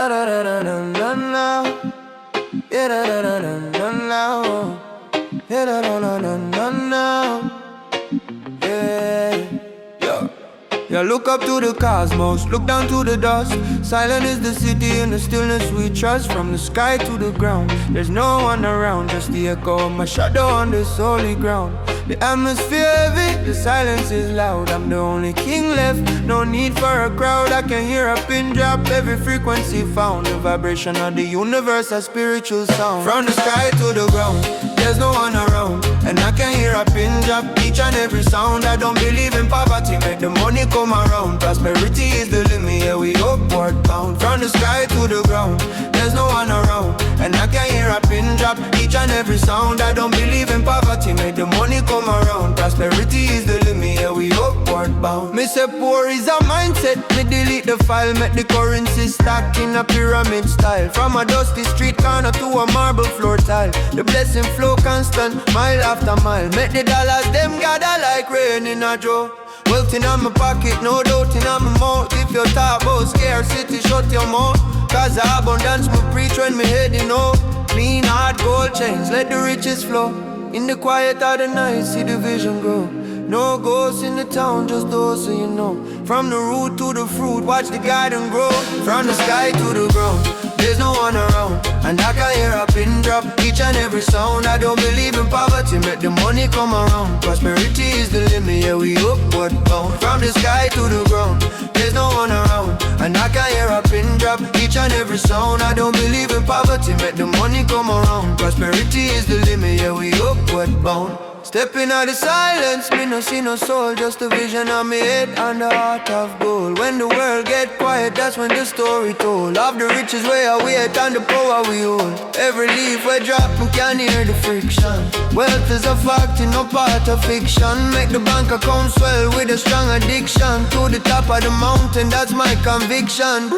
da da da da da da. Yeah da da da da da da. Yeah da da da da da da. Yeah. Yeah, look up to the cosmos, look down to the dust. Silent is the city and the stillness we trust. From the sky to the ground, there's no one around, just the echo of my shadow on this holy ground. The atmosphere heavy, the silence is loud. I'm the only king left, no need for a crowd. I can hear a pin drop, every frequency found. The vibration of the universe, a spiritual sound. From the sky to the ground, there's no one around, and I can hear a pin drop, each and every sound. I don't believe in poverty, make the money come around. Prosperity is the limit, yeah, we upward bound. From the sky to the ground, there's no one around, and I can hear a pin drop, each and every sound. I don't believe in poverty, make the money come around. Prosperity is the limit, yeah, we upward bound. Me say poor is a mindset, me delete the file, make the currency stack in a pyramid style. From a dusty street corner to a marble floor tile, the blessing flow constant, mile after mile. Make the dollars them gather like rain in a drought. Wealth in my pocket, no doubt in my mouth. If you talk about scarcity, shut your mouth. Cause the abundance me preach when me heading out. Clean hard gold chains, let the riches flow. In the quiet of the night, see the vision grow. No ghosts in the town, just those so you know. From the root to the fruit, watch the garden grow. From the sky to the ground, there's no one around, and I can hear a pin drop, each and every sound. I don't believe in poverty, make the money come around. Prosperity is the limit, yeah, we upward bound. From the sky to the ground, there's no one around, and I can hear a pin drop, each and every sound. I don't believe in poverty, make the money come around. Prosperity is the limit, yeah, we upward bound. Stepping out the silence, me no see no soul, just a vision of me head and the heart of gold. When the world get quiet, that's when the story told of the riches where I wait and the power we hold. Every leaf we drop, me can hear the friction. Wealth is a fact, no part of fiction. Make the bank account swell with a strong addiction. To the top of the mountain, that's my conviction.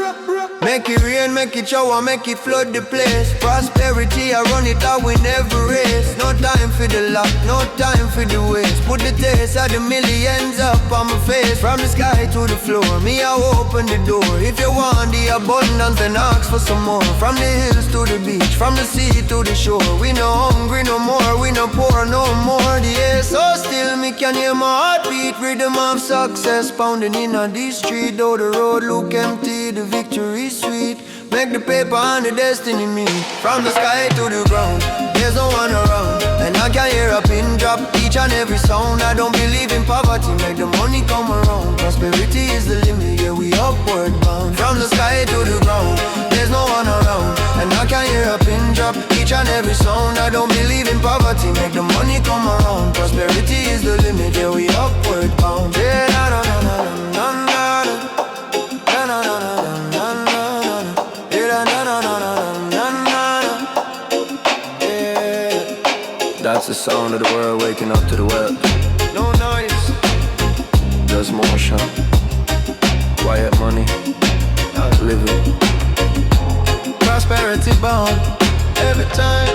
Make it rain, make it shower, make it flood the place. Prosperity, I run it out, we never race. No time for the luck, no time for the waste. Put the taste of the millions up on my face. From the sky to the floor, me I open the door. If you want the abundance, then ask for some more. From the hills to the beach, from the sea to the shore. We no hungry no more, we no poor no more. The air so still, me can hear my heartbeat. Rhythm of success pounding in on the street. Though the road look empty, the victory sweet. Make the paper and the destiny meet. From the sky to the ground, there's no one around, and I can hear a pin drop, each and every sound. I don't believe in poverty, make the money come around. Prosperity is the limit, yeah, we upward bound. From the sky to the ground, there's no one around, and I can hear a pin drop, each and every sound. I don't believe in poverty, make the money come around. Prosperity is the limit, yeah, we upward bound. Yeah, na na na na na na. That's the sound of the world waking up to the wealth. No noise, Just motion, quiet money, living. prosperity bound every time.